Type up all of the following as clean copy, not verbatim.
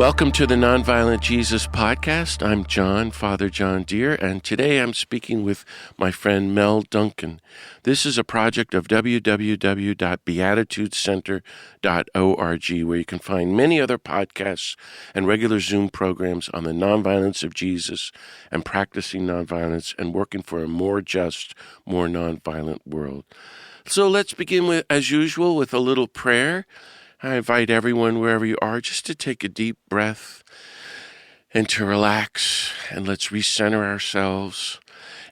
Welcome to the Nonviolent Jesus podcast. I'm John, Father John Deere, and today I'm speaking with my friend Mel Duncan. This is a project of www.beatitudecenter.org, where you can find many other podcasts and regular Zoom programs on the nonviolence of Jesus and practicing nonviolence and working for a more just, more nonviolent world. So let's begin with, as usual, with a little prayer. I invite everyone, wherever you are, just to take a deep breath and to relax, and let's recenter ourselves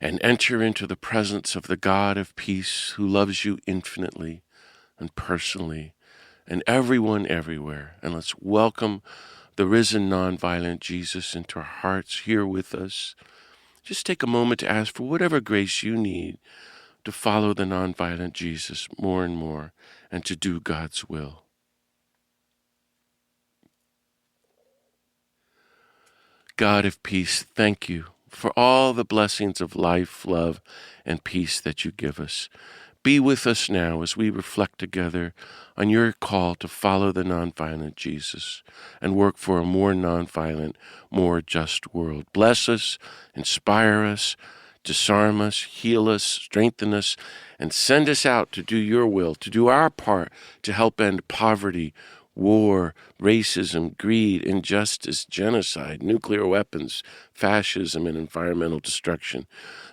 and enter into the presence of the God of peace who loves you infinitely and personally and everyone everywhere. And let's welcome the risen nonviolent Jesus into our hearts here with us. Just take a moment to ask for whatever grace you need to follow the nonviolent Jesus more and more and to do God's will. God of peace, thank you for all the blessings of life, love, and peace that you give us. Be with us now as we reflect together on your call to follow the nonviolent Jesus and work for a more nonviolent, more just world. Bless us, inspire us, disarm us, heal us, strengthen us, and send us out to do your will, to do our part to help end poverty, war, racism, greed, injustice, genocide, nuclear weapons, fascism, and environmental destruction,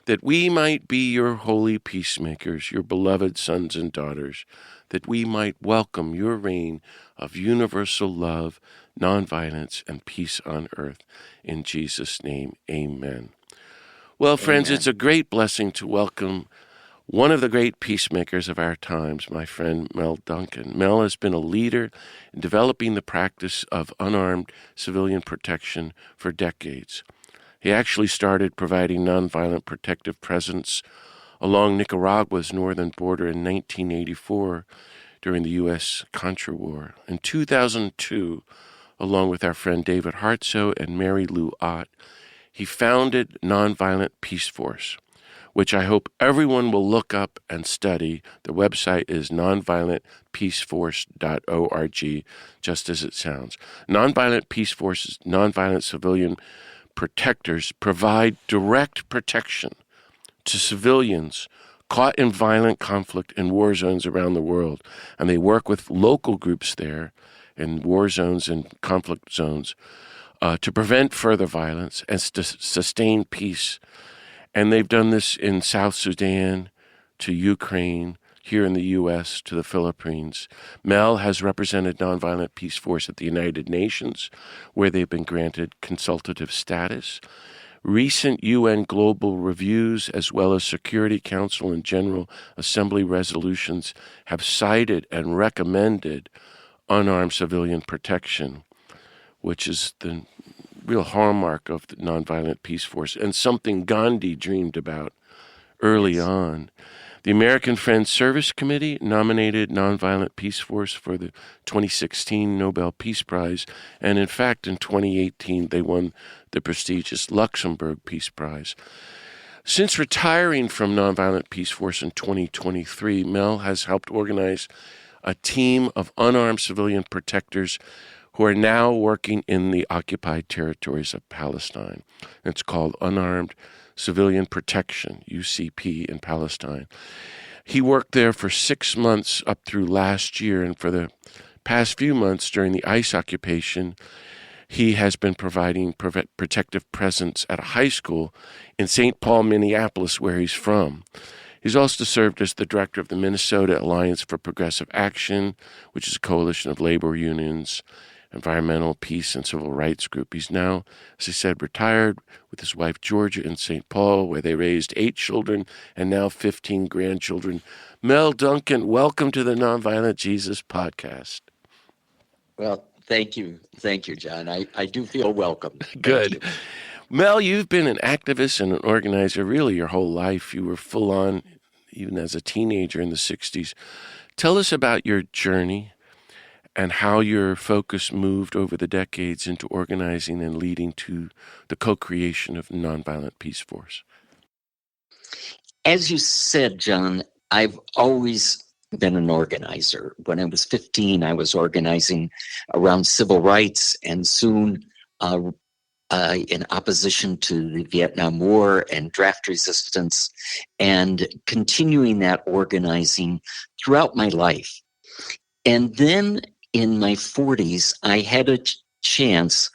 that we might be your holy peacemakers, your beloved sons and daughters, that we might welcome your reign of universal love, nonviolence, and peace on earth. In Jesus' name, amen. Well, friends, It's a great blessing to welcome one of the great peacemakers of our times, my friend Mel Duncan. Mel has been a leader in developing the practice of unarmed civilian protection for decades. He actually started providing nonviolent protective presence along Nicaragua's northern border in 1984 during the U.S.-Contra War. In 2002, along with our friend David Hartsoe and Mary Lou Ott, he founded Nonviolent Peaceforce, which I hope everyone will look up and study. The website is nonviolentpeaceforce.org, just as it sounds. Nonviolent Peaceforce's nonviolent civilian protectors provide direct protection to civilians caught in violent conflict in war zones around the world. And they work with local groups there in war zones and conflict zones to prevent further violence and to sustain peace. And they've done this in South Sudan, to Ukraine, here in the U.S., to the Philippines. Mel has represented Nonviolent Peaceforce at the United Nations, where they've been granted Consultative Status. Recent UN global reviews, as well as Security Council and General Assembly resolutions, have cited and recommended unarmed civilian protection, which is the real hallmark of the Nonviolent Peaceforce and something Gandhi dreamed about early on. The American Friends Service Committee nominated Nonviolent Peaceforce for the 2016 Nobel Peace Prize, and in fact, in 2018, they won the prestigious Luxembourg Peace Prize. Since retiring from Nonviolent Peaceforce in 2023, Mel has helped organize a team of unarmed civilian protectors who are now working in the occupied territories of Palestine. It's called Unarmed Civilian Protection, UCP, in Palestine. He worked there for 6 months up through last year, and for the past few months during the ICE occupation, he has been providing protective presence at a high school in St. Paul, Minneapolis, where he's from. He's also served as the director of the Minnesota Alliance for Progressive Action, which is a coalition of labor unions, environmental, peace, and civil rights group. He's now, as I said, retired with his wife Georgia in St. Paul, where they raised 8 children and now 15 grandchildren. Mel Duncan, welcome to the Nonviolent Jesus podcast. Well, thank you. Thank you, John. I do feel welcome. Good. Mel, you've been an activist and an organizer really your whole life. You were full on even as a teenager in the 60s. Tell us about your journey and how your focus moved over the decades into organizing and leading to the co-creation of Nonviolent Peaceforce. As you said, John, I've always been an organizer. When I was 15, I was organizing around civil rights, and soon in opposition to the Vietnam War and draft resistance, and continuing that organizing throughout my life. And then in my 40s, I had a chance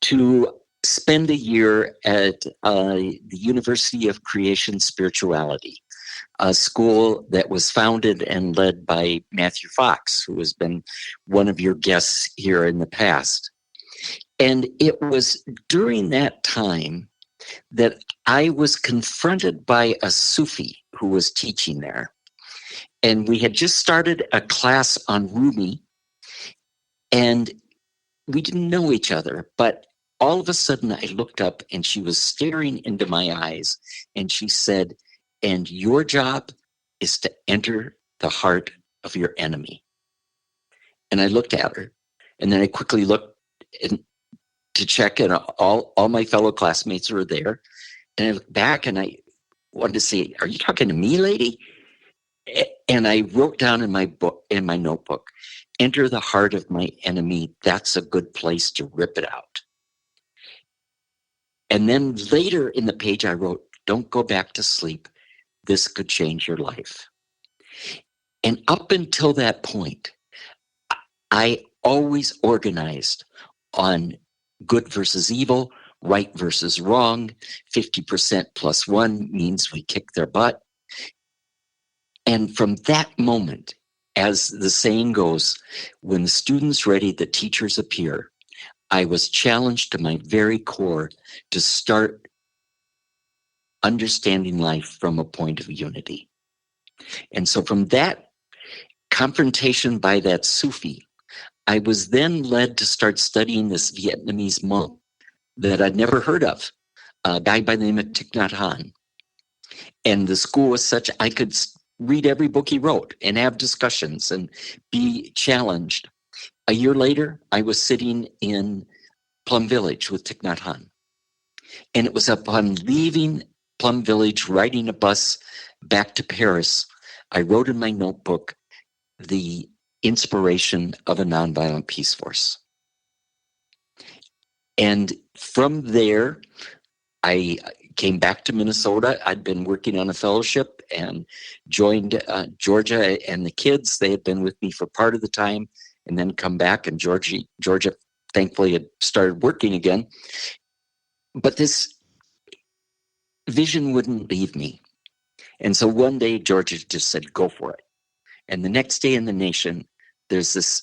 to spend a year at the University of Creation Spirituality, a school that was founded and led by Matthew Fox, who has been one of your guests here in the past. And it was during that time that I was confronted by a Sufi who was teaching there. And we had just started a class on Rumi, and we didn't know each other, but all of a sudden I looked up and she was staring into my eyes, and she said, "And your job is to enter the heart of your enemy." And I looked at her, and then I quickly looked to check, and all my fellow classmates were there. And I looked back and I wanted to say, "Are you talking to me, lady?" And I wrote down in my notebook, "Enter the heart of my enemy. That's a good place to rip it out." And then later in the page, I wrote, "Don't go back to sleep. This could change your life." And up until that point, I always organized on good versus evil, right versus wrong. 50% plus one means we kick their butt. And from that moment, as the saying goes, when the student's ready, the teachers appear, I was challenged to my very core to start understanding life from a point of unity. And so from that confrontation by that Sufi, I was then led to start studying this Vietnamese monk that I'd never heard of, a guy by the name of Thich Nhat Hanh. And the school was such, I could read every book he wrote and have discussions and be challenged. A year later, I was sitting in Plum Village with Thich Nhat Hanh. And it was upon leaving Plum Village, riding a bus back to Paris, I wrote in my notebook the inspiration of a nonviolent peace force. And from there, I came back to Minnesota. I'd been working on a fellowship and joined Georgia and the kids. They had been with me for part of the time and then come back, and Georgia thankfully had started working again. But this vision wouldn't leave me. And so one day Georgia just said, "Go for it." And the next day in The Nation, there's this,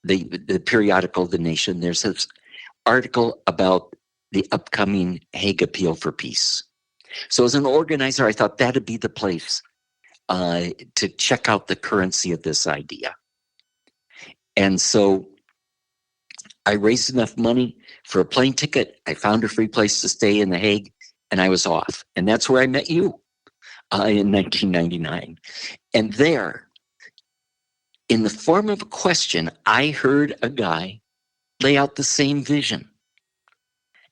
the periodical The Nation, there's this article about the upcoming Hague Appeal for Peace. So as an organizer, I thought that'd be the place to check out the currency of this idea. And so I raised enough money for a plane ticket. I found a free place to stay in The Hague, and I was off. And that's where I met you in 1999. And there, in the form of a question, I heard a guy lay out the same vision.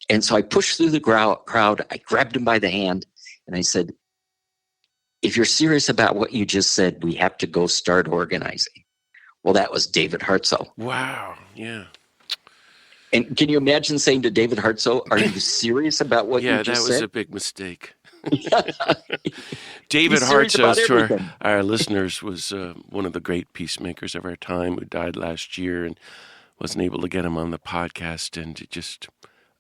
And so I pushed through the crowd, I grabbed him by the hand, and I said, "If you're serious about what you just said, we have to go start organizing." Well, that was David Hartsoe. Wow, yeah. And can you imagine saying to David Hartsoe, "Are you serious about what you just said?" Yeah, that was a big mistake. David Hartsoe, to our listeners, was one of the great peacemakers of our time who died last year, and wasn't able to get him on the podcast, and just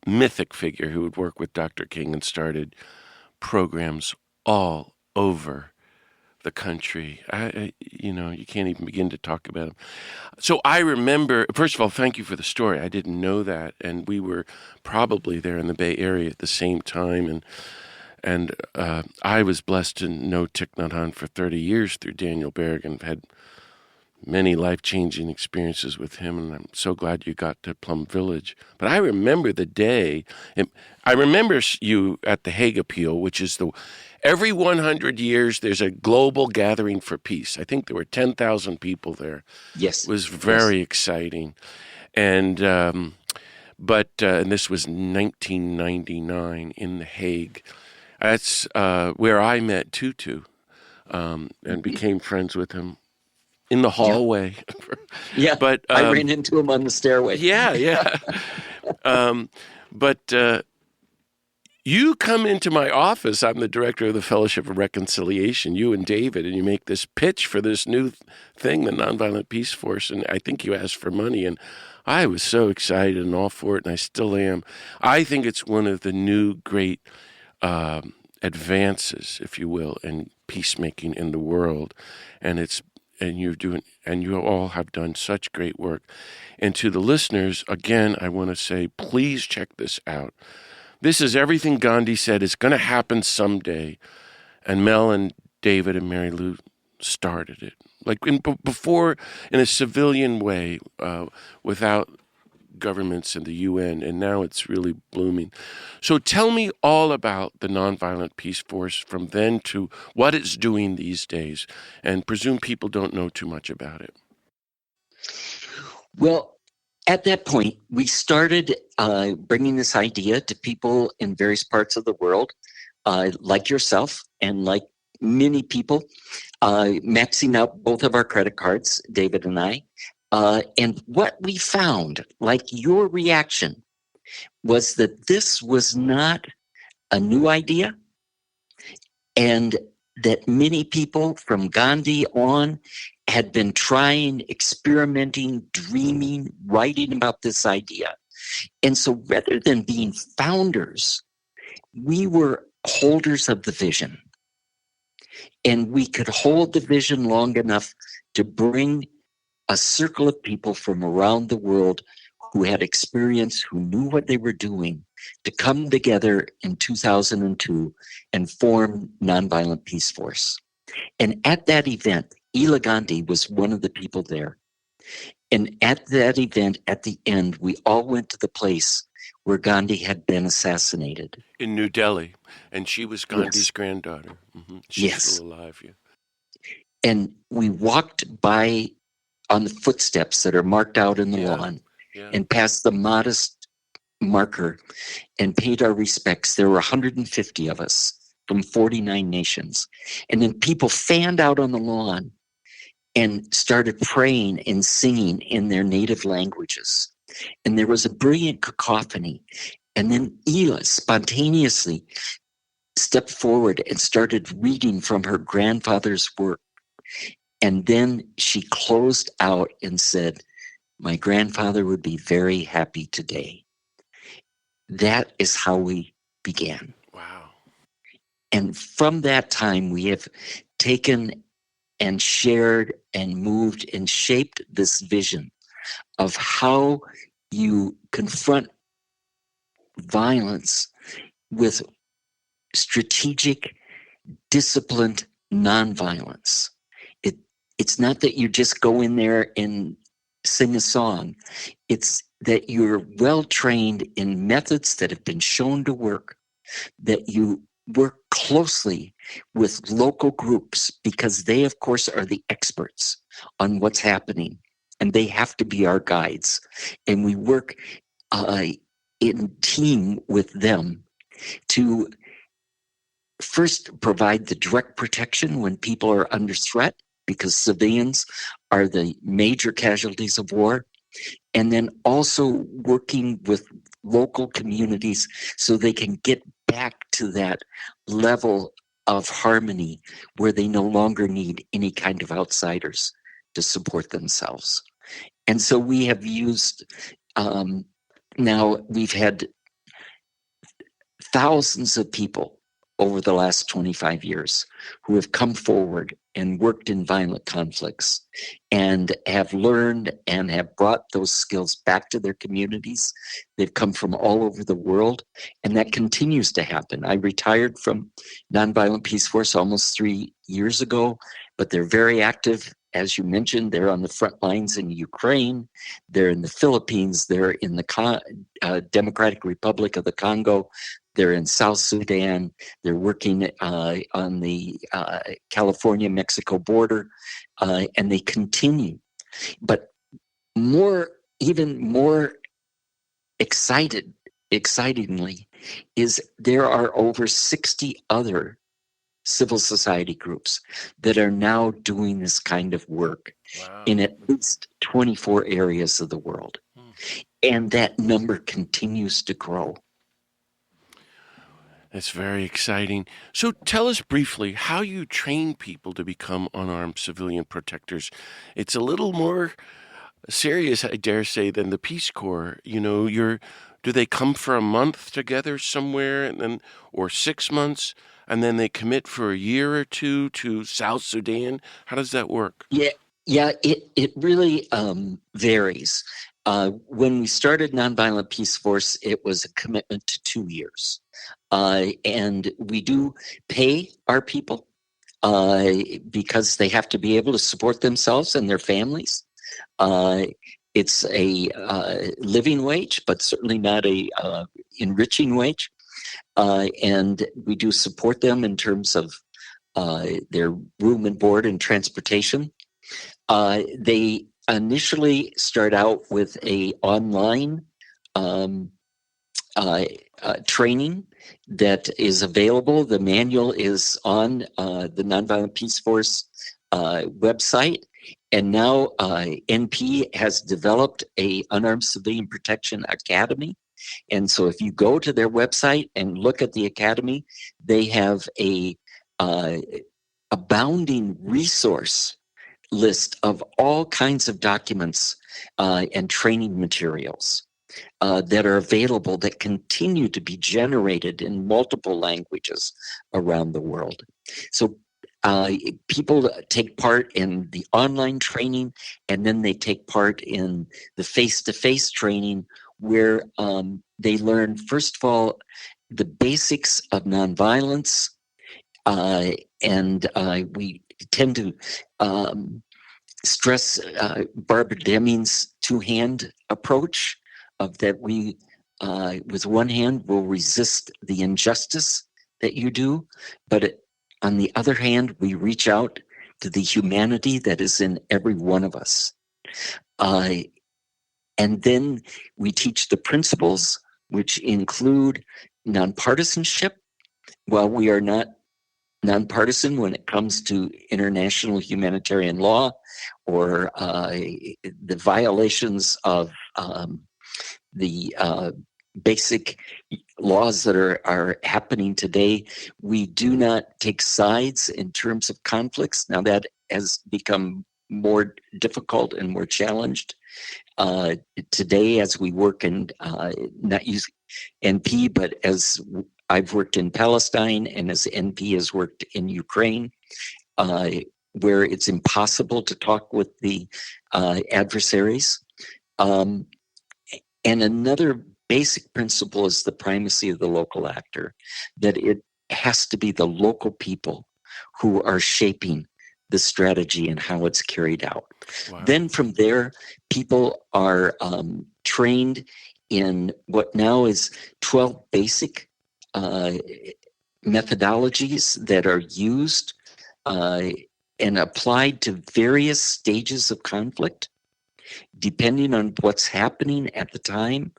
mythic figure who would work with Dr. King and started programs all over the country. You can't even begin to talk about him. So I remember, first of all, thank you for the story. I didn't know that, and we were probably there in the Bay Area at the same time, and I was blessed to know Thich Nhat Hanh for 30 years through Daniel Berg, and had many life-changing experiences with him, and I'm so glad you got to Plum Village. But I remember the day, and I remember you at the Hague Appeal, which is every 100 years there's a global gathering for peace. I think there were 10,000 people there. Yes. It was very exciting. And and this was 1999 in The Hague. That's where I met Tutu and became friends with him. in the hallway. Yeah, But I ran into him on the stairway. Yeah. But you come into my office. I'm the director of the Fellowship of Reconciliation, you and David, and you make this pitch for this new thing, the Nonviolent Peaceforce, and I think you asked for money, and I was so excited and all for it, and I still am. I think it's one of the new great advances, if you will, in peacemaking in the world, and you all have done such great work. And to the listeners, again, I want to say, please check this out. This is everything Gandhi said is going to happen someday. And Mel and David and Mary Lou started it. Like before, in a civilian way, without governments and the UN, and now it's really blooming. So tell me all about the Nonviolent Peaceforce from then to what it's doing these days, and presume people don't know too much about it. Well, at that point, we started bringing this idea to people in various parts of the world, like yourself and like many people, maxing out both of our credit cards, David and I. And what we found, like your reaction, was that this was not a new idea, and that many people from Gandhi on had been trying, experimenting, dreaming, writing about this idea. And so rather than being founders, we were holders of the vision. And we could hold the vision long enough to bring a circle of people from around the world who had experience, who knew what they were doing, to come together in 2002 and form Nonviolent Peaceforce. And at that event, Ela Gandhi was one of the people there. And at that event, at the end, we all went to the place where Gandhi had been assassinated. In New Delhi. And she was Gandhi's granddaughter. Mm-hmm. She's still alive. Yeah. And we walked by on the footsteps that are marked out in the lawn and past the modest marker and paid our respects. There were 150 of us from 49 nations. And then people fanned out on the lawn and started praying and singing in their native languages. And there was a brilliant cacophony. And then Ela spontaneously stepped forward and started reading from her grandfather's work. And then she closed out and said, "My grandfather would be very happy today." That is how we began. Wow. And from that time, we have taken and shared and moved and shaped this vision of how you confront violence with strategic, disciplined nonviolence. It's not that you just go in there and sing a song. It's that you're well trained in methods that have been shown to work, that you work closely with local groups because they, of course, are the experts on what's happening, and they have to be our guides. And we work in team with them to first provide the direct protection when people are under threat, because civilians are the major casualties of war, and then also working with local communities so they can get back to that level of harmony where they no longer need any kind of outsiders to support themselves. And so we have used, now we've had thousands of people over the last 25 years who have come forward and worked in violent conflicts and have learned and have brought those skills back to their communities. They've come from all over the world, and that continues to happen. I retired from Nonviolent Peaceforce almost 3 years ago, but they're very active. As you mentioned, they're on the front lines in Ukraine, they're in the Philippines, they're in the Democratic Republic of the Congo, they're in South Sudan, they're working on the California-Mexico border, and they continue. But even more excitingly, is there are over 60 other civil society groups that are now doing this kind of work Wow. in at least 24 areas of the world. And that number continues to grow. That's very exciting. So tell us briefly how you train people to become unarmed civilian protectors. It's a little more serious, I dare say, than the Peace Corps. Do they come for a month together somewhere and then, or 6 months, and then they commit for a year or two to South Sudan? How does that work? It really varies. When we started Nonviolent Peace Force, it was a commitment to 2 years. And we do pay our people because they have to be able to support themselves and their families. It's a living wage, but certainly not a enriching wage. And we do support them in terms of their room and board and transportation. They initially start out with a online training that is available. The manual is on the Nonviolent Peace Force website. And now NP has developed a Unarmed Civilian Protection Academy. And so if you go to their website and look at the academy, they have a abounding resource list of all kinds of documents and training materials that are available that continue to be generated in multiple languages around the world. So people take part in the online training, and then they take part in the face-to-face training where they learn, first of all, the basics of nonviolence. And we tend to stress Barbara Deming's two-hand approach of that we, with one hand, will resist the injustice that you do, but on the other hand, we reach out to the humanity that is in every one of us. And then we teach the principles, which include nonpartisanship. While we are not nonpartisan when it comes to international humanitarian law or the violations of the basic laws that are happening today, we do not take sides in terms of conflicts. Now that has become more difficult and more challenged today as we work in not use NP, but as I've worked in Palestine and as NP has worked in Ukraine, where it's impossible to talk with the adversaries. And another basic principle is the primacy of the local actor, that it has to be the local people who are shaping the strategy and how it's carried out. Wow. Then from there, people are trained in what now is 12 basic methodologies that are used and applied to various stages of conflict, depending on what's happening at the time.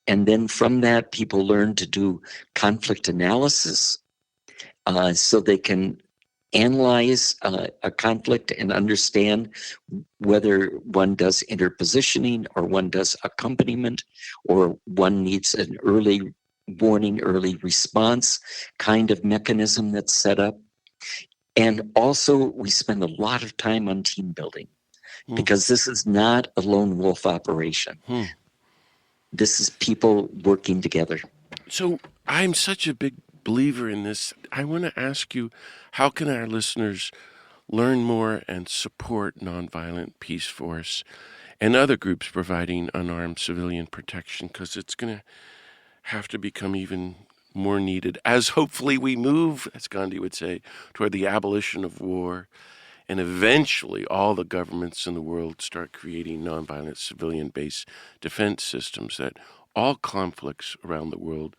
And then from that, people learn to do conflict analysis so they can analyze a conflict and understand whether one does interpositioning or one does accompaniment or one needs an early warning, early response kind of mechanism that's set up. And also we spend a lot of time on team building because this is not a lone wolf operation. This is people working together. So I'm such a big believer in this. I want to ask you, how can our listeners learn more and support Nonviolent Peace Force and other groups providing unarmed civilian protection? Because it's going to have to become even more needed as hopefully we move, as Gandhi would say, toward the abolition of war. And eventually all the governments in the world start creating nonviolent civilian-based defense systems, that all conflicts around the world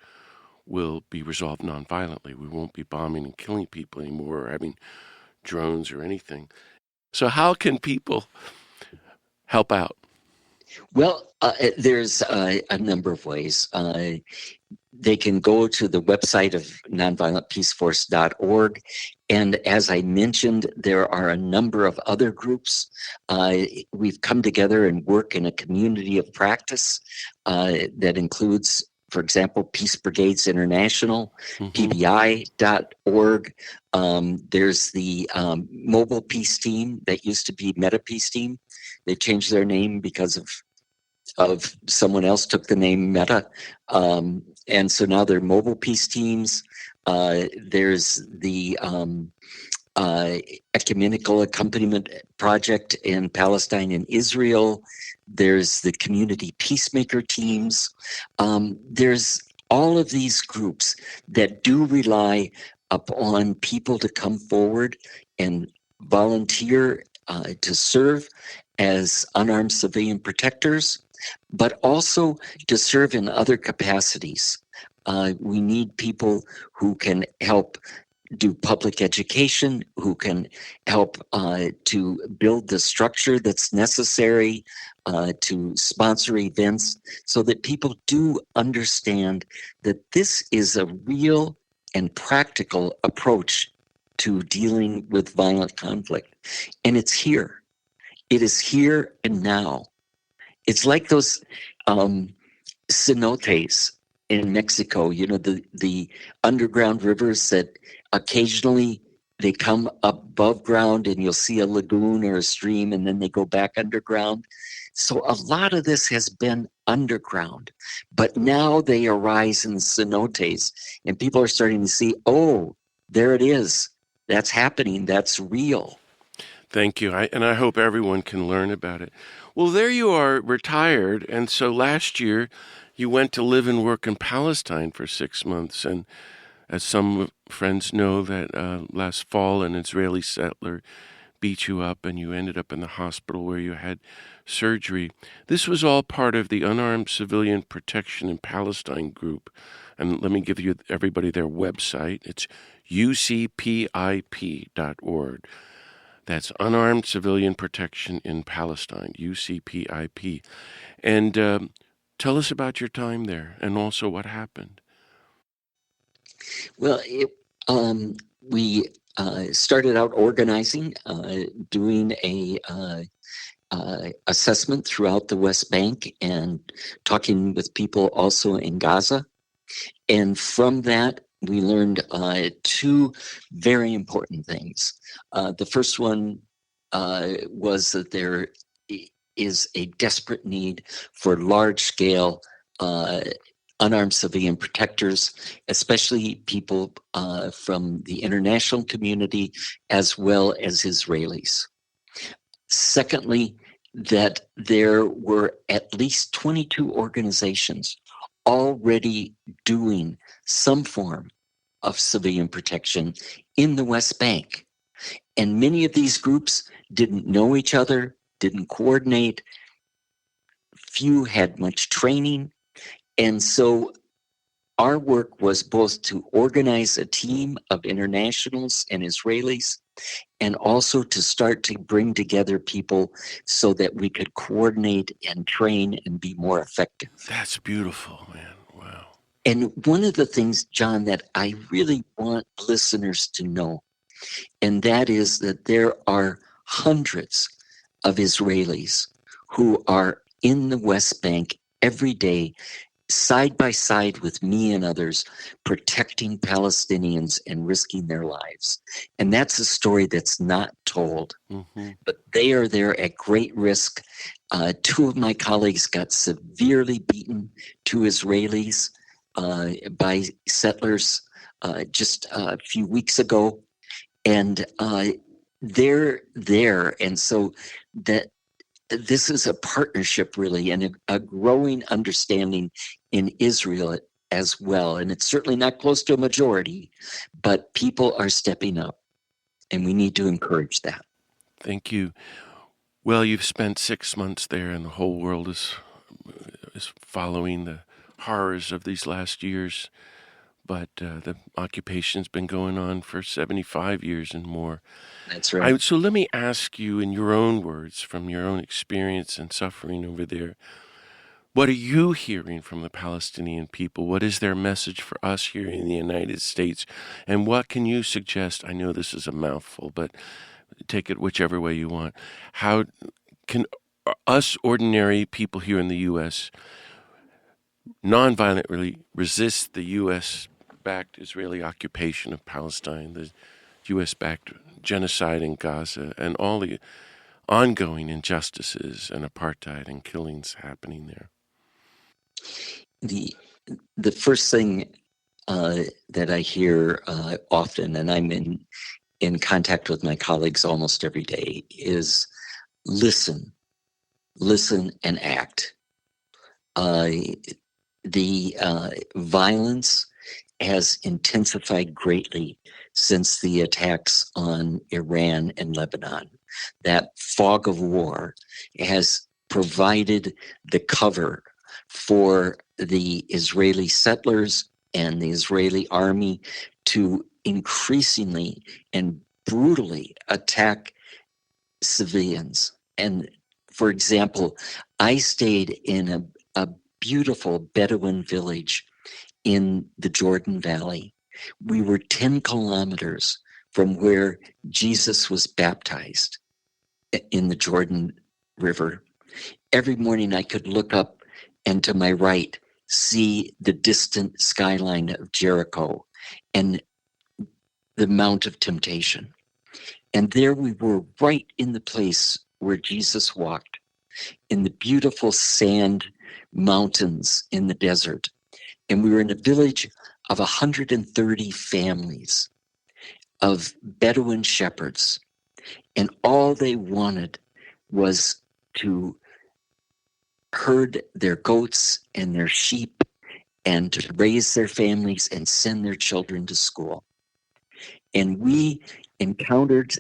will be resolved nonviolently. We won't be bombing and killing people anymore or having drones or anything. So how can people help out? Well, there's a number of ways. They can go to the website of nonviolentpeaceforce.org And as I mentioned, there are a number of other groups. We've come together and work in a community of practice that includes, for example, Peace Brigades International, PBI.org. There's the Mobile Peace Team that used to be Meta Peace Team. They changed their name because of someone else took the name Meta. And so now they're mobile peace teams. There's the Ecumenical Accompaniment Project in Palestine and Israel. There's the community peacemaker teams. There's all of these groups that do rely upon people to come forward and volunteer to serve as unarmed civilian protectors, but also to serve in other capacities. We need people who can help do public education, who can help to build the structure that's necessary to sponsor events, so that people do understand that this is a real and practical approach to dealing with violent conflict. And it's here. It is here and now. It's like those cenotes in Mexico, you know, the underground rivers that occasionally they come above ground and you'll see a lagoon or a stream and then they go back underground. So a lot of this has been underground, but now they arise in cenotes and people are starting to see, oh, there it is. That's happening. That's real. Thank you. And I hope everyone can learn about it. Well, there you are, retired. And so last year you went to live and work in Palestine for 6 months. And as some friends know, that last fall an Israeli settler beat you up and you ended up in the hospital where you had surgery. This was all part of the Unarmed Civilian Protection in Palestine group. And let me give you everybody their website. It's ucpip.org. That's Unarmed Civilian Protection in Palestine, UCPIP. And tell us about your time there and also what happened. Well, we started out organizing, doing a assessment throughout the West Bank and talking with people also in Gaza. And from that, we learned two very important things. The first one was that there is a desperate need for large-scale unarmed civilian protectors, especially people from the international community as well as Israelis. Secondly, that there were at least 22 organizations already doing some form of civilian protection in the West Bank. And many of these groups didn't know each other, didn't coordinate. Few had much training. And so our work was both to organize a team of internationals and Israelis, and also to start to bring together people so that we could coordinate and train and be more effective. That's beautiful, man. Wow. And one of the things, John, that I really want listeners to know, and that is that there are hundreds of Israelis who are in the West Bank every day, side by side with me and others, protecting Palestinians and risking their lives. And that's a story that's not told. Mm-hmm. But they are there at great risk. Two of my colleagues got severely beaten, two Israelis, by settlers just a few weeks ago. And they're there. And so that this is a partnership, really, and a growing understanding in Israel as well. And it's certainly not close to a majority, but people are stepping up, and we need to encourage that. Thank you. Well, you've spent 6 months there, and the whole world is following the horrors of these last years. But the occupation's been going on for 75 years and more. That's right. So let me ask you, in your own words, from your own experience and suffering over there, What are you hearing from the Palestinian people? What is their message for us here in the United States? And what can you suggest? I know this is a mouthful, but take it whichever way you want. How can us ordinary people here in the U.S. nonviolently resist the U.S.-backed Israeli occupation of Palestine, the U.S.-backed genocide in Gaza, and all the ongoing injustices and apartheid and killings happening there? The first thing that I hear often, and I'm in contact with my colleagues almost every day, is listen and act. The violence has intensified greatly since the attacks on Iran and Lebanon. That fog of war has provided the cover for the Israeli settlers and the Israeli army to increasingly and brutally attack civilians. And for example, I stayed in a beautiful Bedouin village in the Jordan Valley. We were 10 kilometers from where Jesus was baptized in the Jordan River. Every morning I could look up and to my right see the distant skyline of Jericho and the Mount of Temptation. And there we were, right in the place where Jesus walked, in the beautiful sand mountains in the desert. And we were in a village of 130 families of Bedouin shepherds. And all they wanted was to herd their goats and their sheep and to raise their families and send their children to school. And we encountered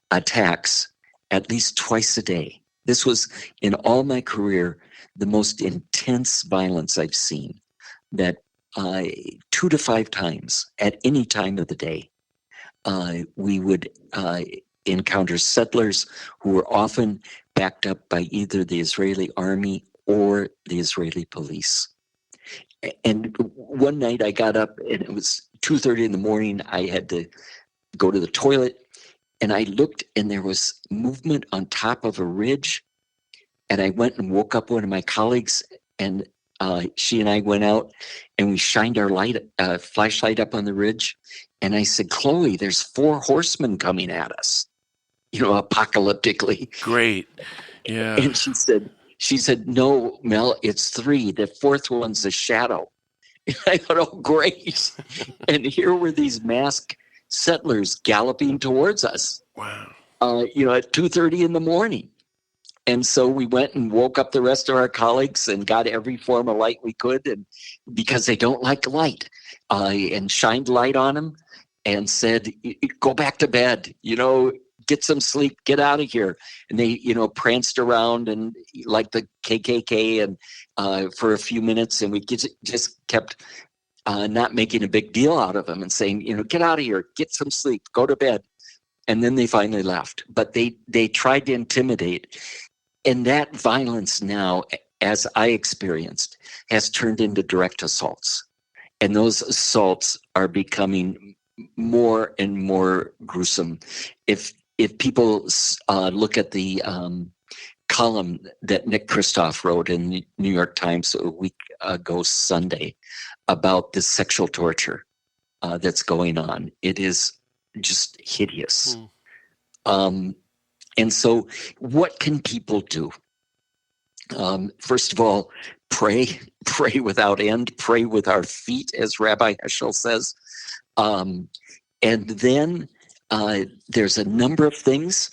attacks at least twice a day. This was, in all my career, the most intense violence I've seen, that 2 to 5 times at any time of the day, we would encounter settlers who were often backed up by either the Israeli army or the Israeli police. And one night I got up and it was 2:30 in the morning. I had to go to the toilet and I looked and there was movement on top of a ridge. And I went and woke up one of my colleagues and she and I went out and we shined our flashlight up on the ridge. And I said, Chloe, there's 4 horsemen coming at us, apocalyptically. Great. Yeah. And she said, no, Mel, it's 3. The 4th one's a shadow. And I thought, oh, great. And here were these masked settlers galloping towards us. Wow. At 2:30 in the morning. And so we went and woke up the rest of our colleagues and got every form of light we could, and because they don't like light, and shined light on them and said, go back to bed, get some sleep, get out of here. And they, pranced around and like the KKK and for a few minutes, and we just kept not making a big deal out of them and saying, get out of here, get some sleep, go to bed. And then they finally left. But they tried to intimidate. And that violence now, as I experienced, has turned into direct assaults. And those assaults are becoming more and more gruesome. If people look at the column that Nick Kristof wrote in the New York Times a week ago Sunday about the sexual torture that's going on, it is just hideous. And so what can people do? First of all, pray without end, pray with our feet, as Rabbi Heschel says. And then there's a number of things.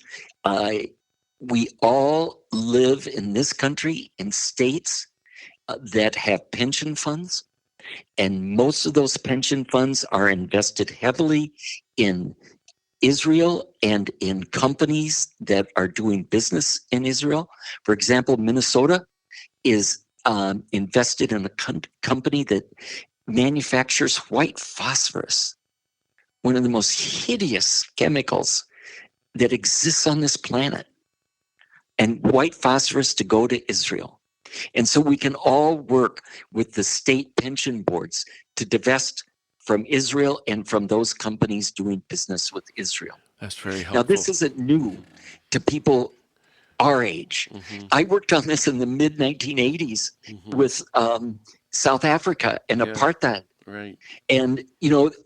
We all live in this country in states that have pension funds. And most of those pension funds are invested heavily in Israel and in companies that are doing business in Israel. For example, Minnesota is invested in a company that manufactures white phosphorus, one of the most hideous chemicals that exists on this planet. And white phosphorus to go to Israel. And so we can all work with the state pension boards to divest from Israel and from those companies doing business with Israel. That's very Now, helpful. this isn't new to people our age. I worked on this in the mid 1980s with South Africa and apartheid. Right. And,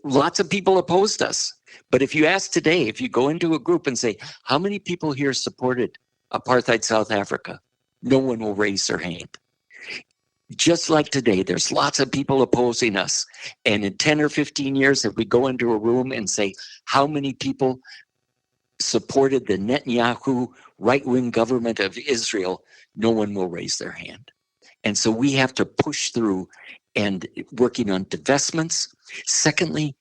lots of people opposed us. But if you ask today, if you go into a group and say, how many people here supported apartheid South Africa? No one will raise their hand. Just like today, there's lots of people opposing us. And in 10 or 15 years, if we go into a room and say, how many people supported the Netanyahu right-wing government of Israel, no one will raise their hand. And so we have to push through and working on divestments. Secondly,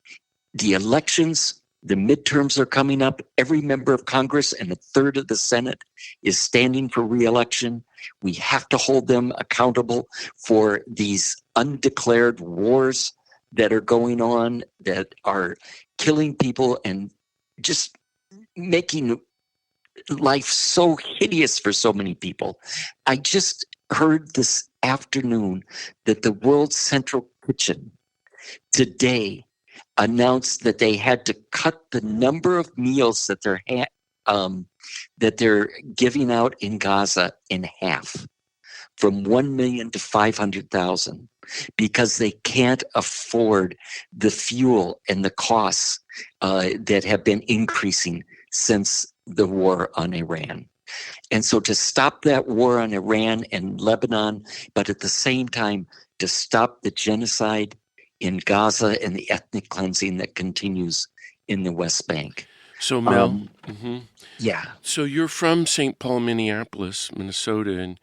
the elections, the midterms are coming up. Every member of Congress and a third of the Senate is standing for re-election. We have to hold them accountable for these undeclared wars that are going on, that are killing people and just making life so hideous for so many people. I just heard this afternoon that the World Central Kitchen today announced that they had to cut the number of meals that they're giving out in Gaza in half, from 1 million to 500,000, because they can't afford the fuel and the costs that have been increasing since the war on Iran. And so to stop that war on Iran and Lebanon, but at the same time to stop the genocide in Gaza and the ethnic cleansing that continues in the West Bank. So, Mel, yeah. So you're from St. Paul, Minneapolis, Minnesota, and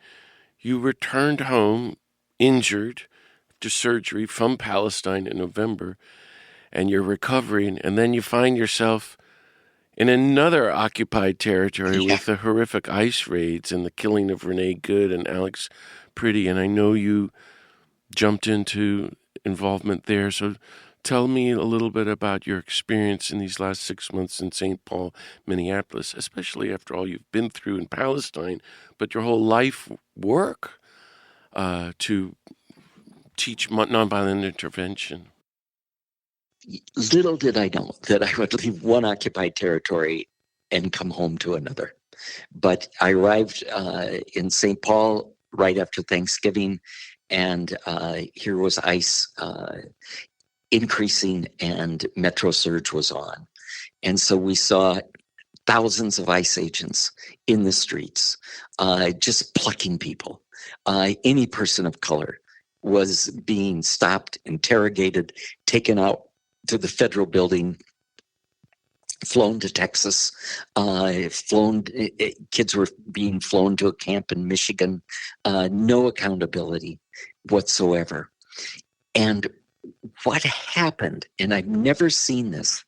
you returned home injured after surgery from Palestine in November, and you're recovering, and then you find yourself in another occupied territory with the horrific ICE raids and the killing of Renee Good and Alex Pretty. And I know you jumped into involvement there. So tell me a little bit about your experience in these last 6 months in St. Paul, Minneapolis, especially after all you've been through in Palestine, but your whole life work to teach nonviolent intervention. Little did I know that I would leave one occupied territory and come home to another. But I arrived in St. Paul right after Thanksgiving, and here was ICE increasing and Metro Surge was on. And so we saw thousands of ICE agents in the streets, just plucking people. Any person of color was being stopped, interrogated, taken out to the federal building, flown to Texas, kids were being flown to a camp in Michigan, no accountability whatsoever. And what happened, and I've never seen this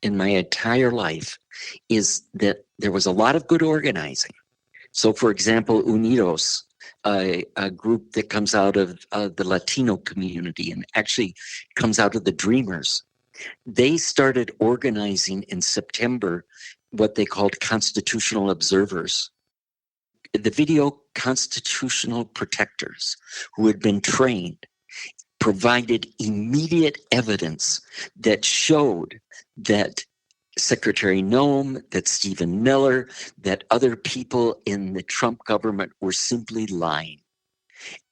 in my entire life, is that there was a lot of good organizing. So, for example, Unidos, a group that comes out of the Latino community and actually comes out of the Dreamers, they started organizing in September what they called constitutional observers. The video constitutional protectors who had been trained provided immediate evidence that showed that Secretary Noem, that Stephen Miller, that other people in the Trump government were simply lying.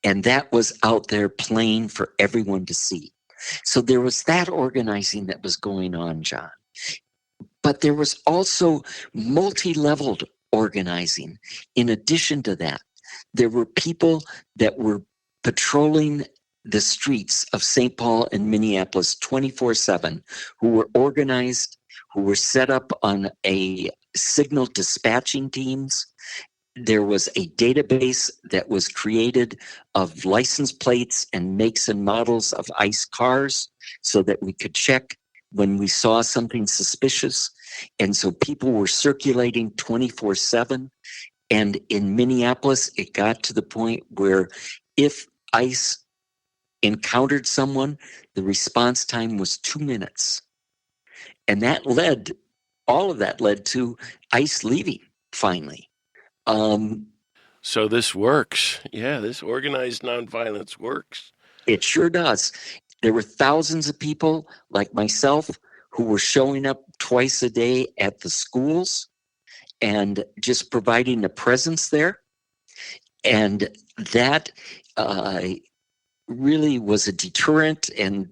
And that was out there plain for everyone to see. So there was that organizing that was going on, John. But there was also multi-leveled organizing. In addition to that, there were people that were patrolling the streets of St. Paul and Minneapolis 24/7, who were organized, who were set up on a signal dispatching teams. There was a database that was created of license plates and makes and models of ICE cars so that we could check when we saw something suspicious. And so people were circulating 24/7. And in Minneapolis, it got to the point where if ICE encountered someone, the response time was 2 minutes. And all of that led to ICE leaving finally. So this works. Yeah, this organized nonviolence works. It sure does. There were thousands of people like myself who were showing up twice a day at the schools and just providing a presence there. And that really was a deterrent and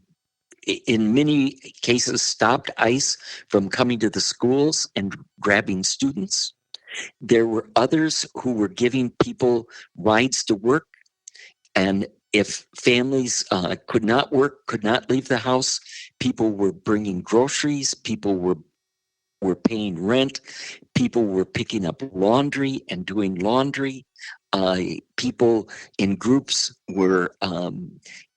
in many cases stopped ICE from coming to the schools and grabbing students. There were others who were giving people rides to work. And if families could not work, could not leave the house, people were bringing groceries, people were paying rent, people were picking up laundry and doing laundry. People in groups were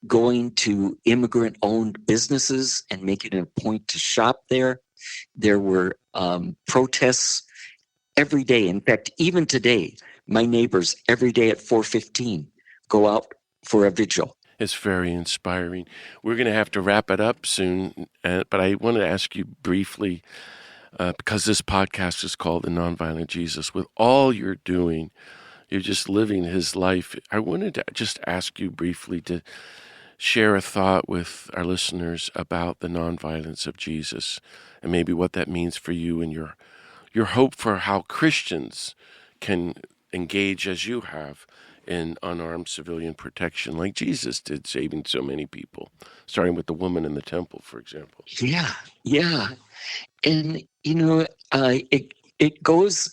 going to immigrant-owned businesses and making it a point to shop there. There were protests every day. In fact, even today, my neighbors every day at 4:15 go out for a vigil. It's very inspiring. We're going to have to wrap it up soon, but I want to ask you briefly, because this podcast is called The Nonviolent Jesus. With all you're doing, you're just living his life. I wanted to just ask you briefly to share a thought with our listeners about the nonviolence of Jesus and maybe what that means for you and your hope for how Christians can engage as you have in unarmed civilian protection like Jesus did, saving so many people, starting with the woman in the temple, for example. Yeah. And, it goes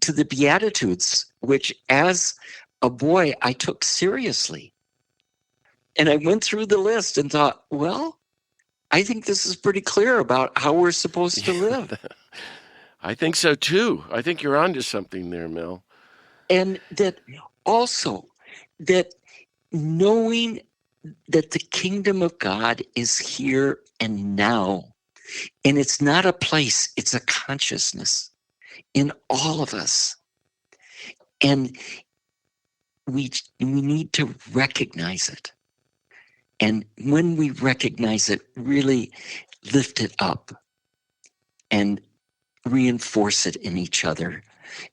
to the Beatitudes, which as a boy I took seriously. And I went through the list and thought, well, I think this is pretty clear about how we're supposed to live. I think so too. I think you're onto something there, Mel. And that also, that knowing that the kingdom of God is here and now, and it's not a place, it's a consciousness in all of us. And we need to recognize it. And when we recognize it, really lift it up and reinforce it in each other.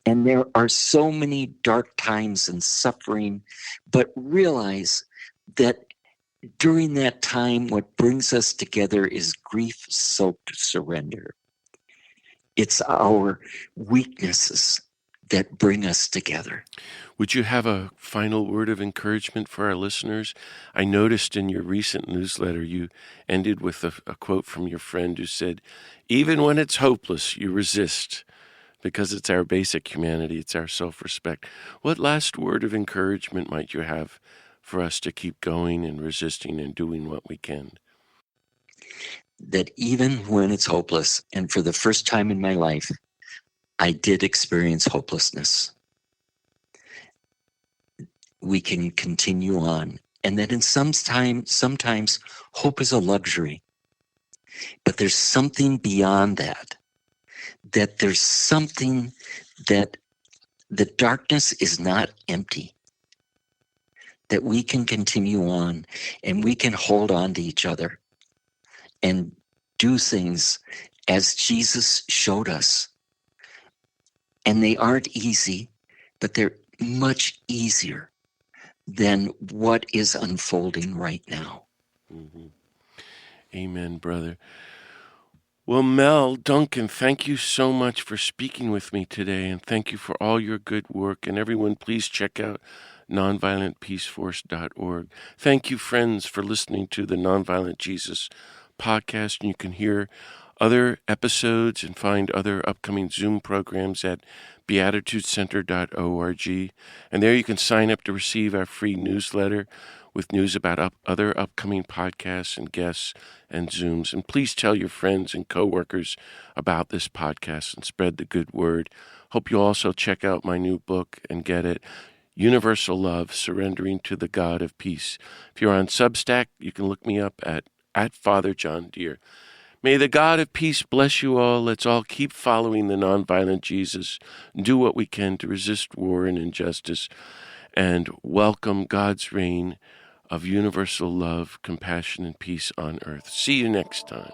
And there are so many dark times and suffering, but realize that during that time, what brings us together is grief-soaked surrender. It's our weaknesses that bring us together. Would you have a final word of encouragement for our listeners? I noticed in your recent newsletter you ended with a quote from your friend who said, "Even when it's hopeless, you resist, because it's our basic humanity, it's our self-respect." What last word of encouragement might you have for us to keep going and resisting and doing what we can? That even when it's hopeless, and for the first time in my life, I did experience hopelessness, we can continue on. And that in sometimes hope is a luxury. But there's something beyond that. That there's something that the darkness is not empty. That we can continue on and we can hold on to each other and do things as Jesus showed us. And they aren't easy, but they're much easier than what is unfolding right now. Mm-hmm. Amen, brother. Well, Mel Duncan, thank you so much for speaking with me today, and thank you for all your good work. And everyone, please check out nonviolentpeaceforce.org. Thank you, friends, for listening to the Nonviolent Jesus podcast. And you can hear other episodes and find other upcoming Zoom programs at beatitudecenter.org. And there you can sign up to receive our free newsletter with news about other upcoming podcasts and guests and Zooms. And please tell your friends and coworkers about this podcast and spread the good word. Hope you also check out my new book and get it, Universal Love, Surrendering to the God of Peace. If you're on Substack, you can look me up at Father John Deere. May the God of peace bless you all. Let's all keep following the nonviolent Jesus, do what we can to resist war and injustice, and welcome God's reign of universal love, compassion, and peace on earth. See you next time.